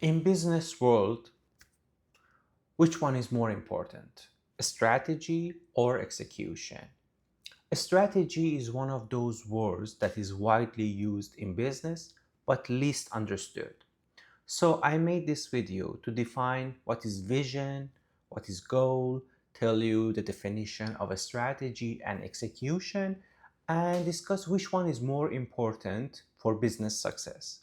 In business world, which one is more important? Strategy or execution? A strategy is one of those words that is widely used in business but least understood. So I made this video to define what is vision, what is goal, tell you the definition of a strategy and execution, and discuss which one is more important for business success.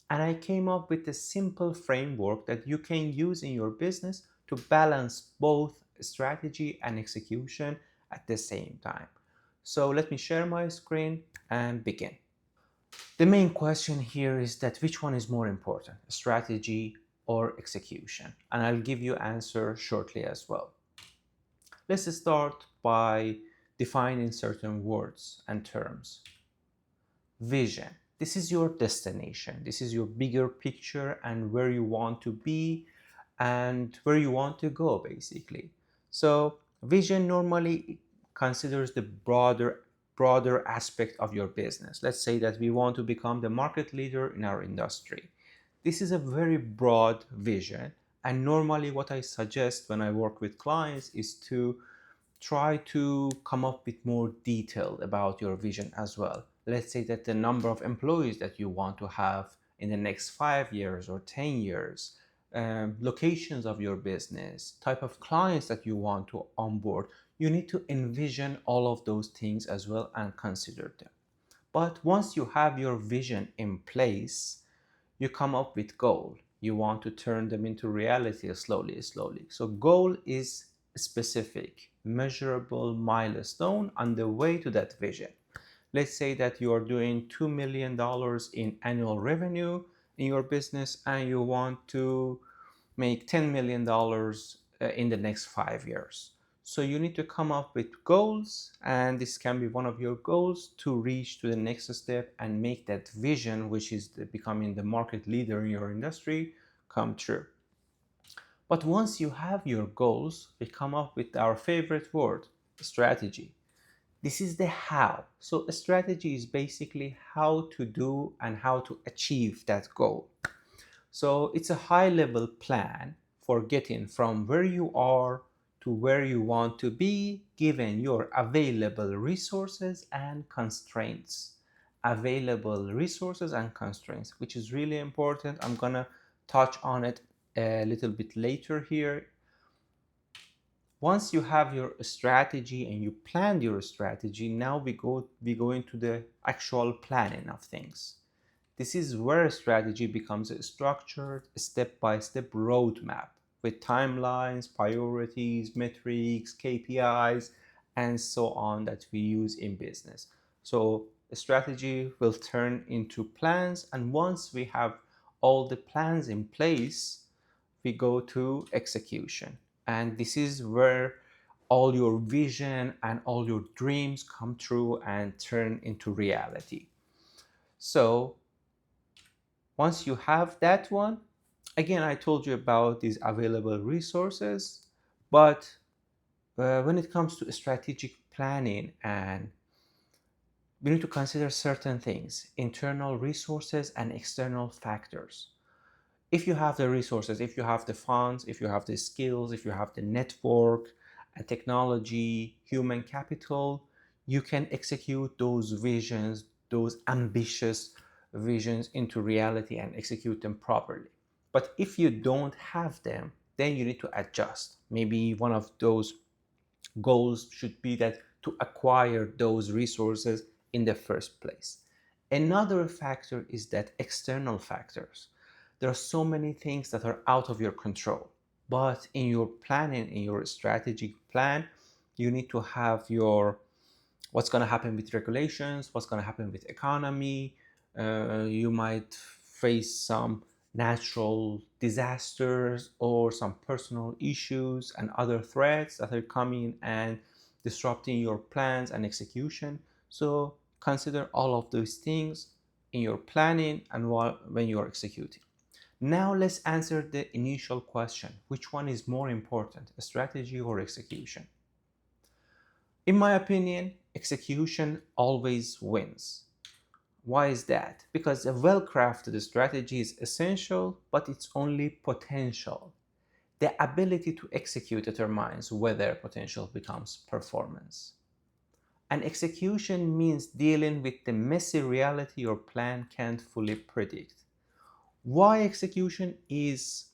And I came up with a simple framework that you can use in your business to balance both strategy and execution at the same time. So let me share my screen and begin. The main question here is that which one is more important, strategy or execution? And I'll give you answer shortly as well. Let's start by defining certain words and terms. Vision. This is your destination. This is your bigger picture and where you want to be and where you want to go, basically. So vision normally considers the broader aspect of your business. Let's say that we want to become the market leader in our industry. This is a very broad vision, and normally what I suggest when I work with clients is to try to come up with more detail about your vision as well. Let's say that the number of employees that you want to have in the next 5 years or 10 years, locations of your business, type of clients that you want to onboard. You need to envision all of those things as well and consider them. But once you have your vision in place, you come up with goal. You want to turn them into reality slowly. So goal is specific, measurable milestone on the way to that vision. Let's say that you are doing $2 million in annual revenue in your business and you want to make $10 million in the next 5 years. So you need to come up with goals, and this can be one of your goals to reach to the next step and make that vision, which is becoming the market leader in your industry, come true. But once you have your goals, we come up with our favorite word, strategy. This is the how. So a strategy is basically how to do and how to achieve that goal. So it's a high level plan for getting from where you are to where you want to be given your available resources and constraints. Available resources and constraints, which is really important. I'm gonna touch on it a little bit later here. Once you have your strategy and you planned your strategy, now we go into the actual planning of things. This is where strategy becomes a structured, step-by-step roadmap with timelines, priorities, metrics, KPIs, and so on that we use in business. So a strategy will turn into plans, and once we have all the plans in place, we go to execution. And this is where all your vision and all your dreams come true and turn into reality. So once you have that one, again, I told you about these available resources, but when it comes to strategic planning, and we need to consider certain things, internal resources and external factors. If you have the resources, if you have the funds, if you have the skills, if you have the network and technology, human capital, you can execute those visions, those ambitious visions into reality and execute them properly. But if you don't have them, then you need to adjust. Maybe one of those goals should be that to acquire those resources in the first place. Another factor is that external factors. There are so many things that are out of your control, but in your planning, in your strategic plan, you need to have your what's going to happen with regulations, what's going to happen with economy. You might face some natural disasters or some personal issues and other threats that are coming and disrupting your plans and execution. So consider all of those things in your planning and when you are executing. Now let's answer the initial question. Which one is more important, strategy or execution? In my opinion, execution always wins. Why is that? Because a well-crafted strategy is essential, but it's only potential. The ability to execute determines whether potential becomes performance. And execution means dealing with the messy reality your plan can't fully predict. Why execution is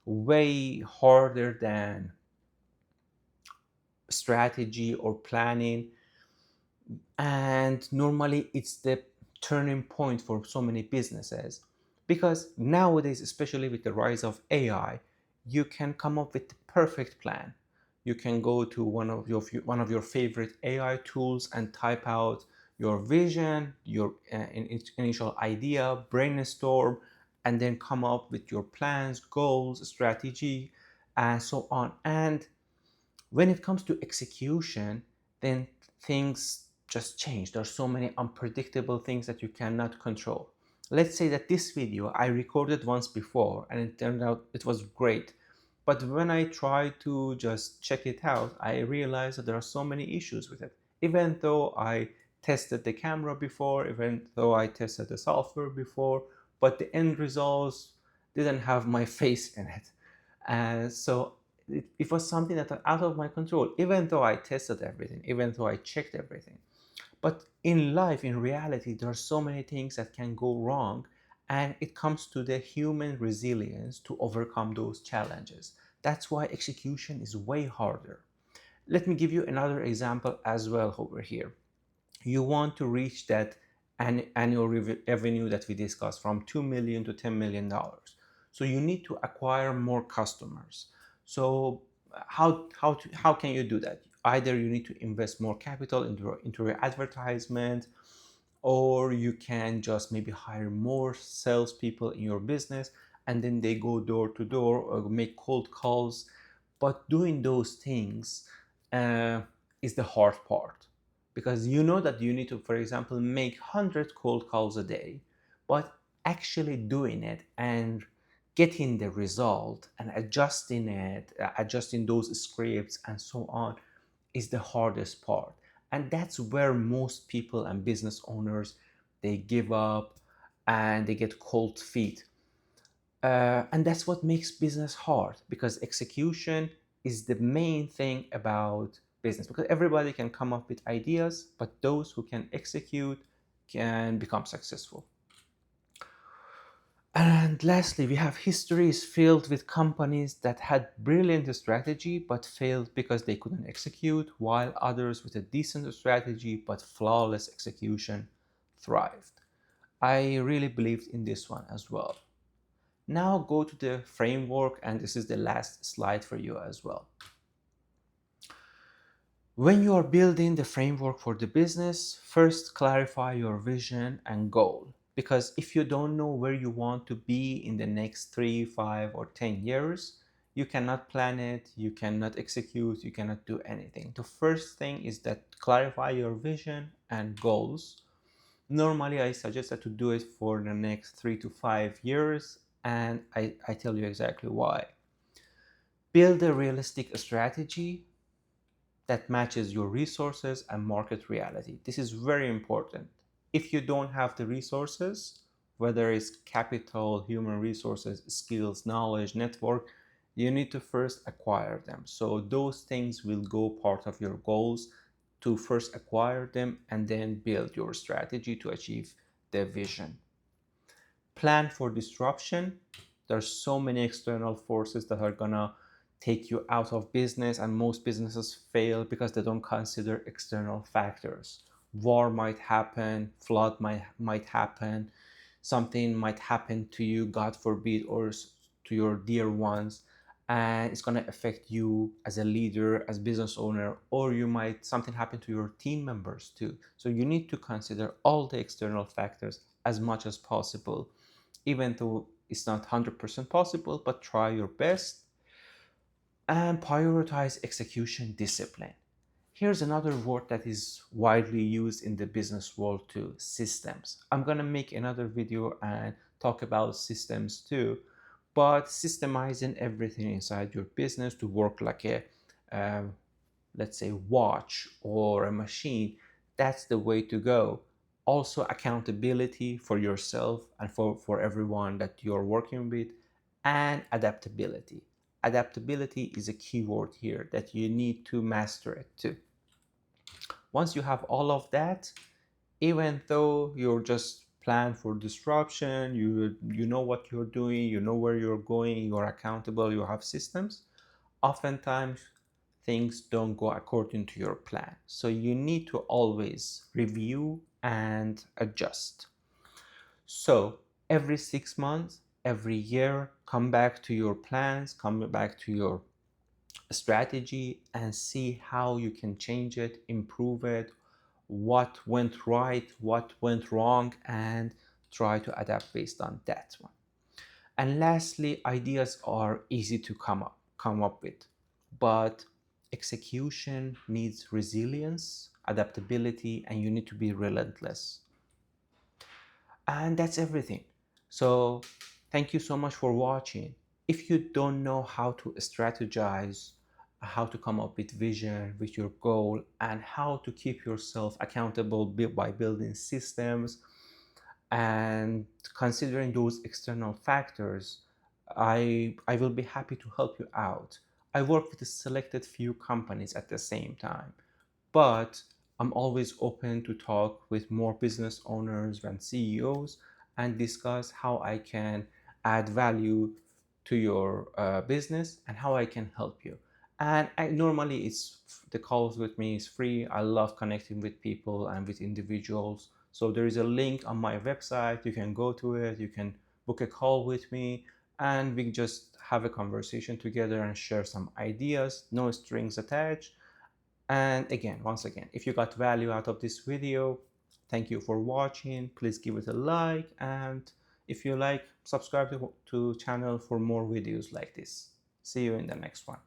way harder than strategy or planning, and normally it's the turning point for so many businesses, because nowadays, especially with the rise of AI, you can come up with the perfect plan. You can go to one of your favorite AI tools and type out your vision, your initial idea, brainstorm, and then come up with your plans, goals, strategy, and so on. And when it comes to execution, then things just change. There are so many unpredictable things that you cannot control. Let's say that this video I recorded once before and it turned out it was great. But when I tried to just check it out, I realized that there are so many issues with it. Even though I tested the camera before, even though I tested the software before, but the end results didn't have my face in it. And so it was something that was out of my control, even though I tested everything, even though I checked everything. But in life, in reality, there are so many things that can go wrong, and it comes to the human resilience to overcome those challenges. That's why execution is way harder. Let me give you another example as well over here. You want to reach that annual revenue that we discussed from 2 million to 10 million dollars. So you need to acquire more customers. So how can you do that? Either you need to invest more capital into your advertisement, or you can just maybe hire more salespeople in your business, and then they go door to door or make cold calls. But doing those things is the hard part, because you know that you need to, for example, make 100 cold calls a day, but actually doing it and getting the result and adjusting it, adjusting those scripts and so on, is the hardest part. And that's where most people and business owners, they give up and they get cold feet. And that's what makes business hard, because execution is the main thing about business, because everybody can come up with ideas, but those who can execute can become successful. And lastly, we have histories filled with companies that had brilliant strategy but failed because they couldn't execute, while others with a decent strategy but flawless execution thrived. I really believed in this one as well. Now go to the framework, and this is the last slide for you as well. When you are building the framework for the business, first clarify your vision and goal. Because if you don't know where you want to be in the next 3, 5, or 10 years, you cannot plan it, you cannot execute, you cannot do anything. The first thing is that clarify your vision and goals. Normally, I suggest that to do it for the next 3 to 5 years, and I tell you exactly why. Build a realistic strategy that matches your resources and market reality. This is very important. If you don't have the resources, whether it's capital, human resources, skills, knowledge, network, you need to first acquire them. So those things will go part of your goals, to first acquire them and then build your strategy to achieve the vision. Plan for disruption. There's so many external forces that are gonna take you out of business, and most businesses fail because they don't consider external factors. War might happen, flood might happen, something might happen to you, God forbid, or to your dear ones, and it's going to affect you as a leader, as business owner, or you might something happen to your team members too. So you need to consider all the external factors as much as possible, even though it's not 100% possible, but try your best. And prioritize execution discipline. Here's another word that is widely used in the business world too: systems. I'm gonna make another video and talk about systems too, but systemizing everything inside your business to work like a, let's say, watch or a machine, that's the way to go. Also accountability for yourself and for everyone that you're working with, and adaptability. Adaptability is a key word here that you need to master it too. Once you have all of that, even though you're just planned for disruption, you know what you're doing, you know where you're going, you're accountable, you have systems, oftentimes things don't go according to your plan. So you need to always review and adjust. So every 6 months, every year, come back to your plans, come back to your strategy and see how you can change it, improve it, what went right, what went wrong, and try to adapt based on that one. And lastly, ideas are easy to come up with, but execution needs resilience, adaptability, and you need to be relentless. And that's everything. So thank you so much for watching. If you don't know how to strategize, how to come up with vision with your goal, and how to keep yourself accountable by building systems and considering those external factors, I will be happy to help you out. I work with a selected few companies at the same time, but I'm always open to talk with more business owners and CEOs and discuss how I can add value to your business and how I can help you. And normally the calls with me is free. I love connecting with people and with individuals. So there is a link on my website. You can go to it. You can book a call with me and we just have a conversation together and share some ideas, no strings attached. And again, once again, if you got value out of this video, thank you for watching. Please give it a like, and if you like, subscribe to channel for more videos like this. See you in the next one.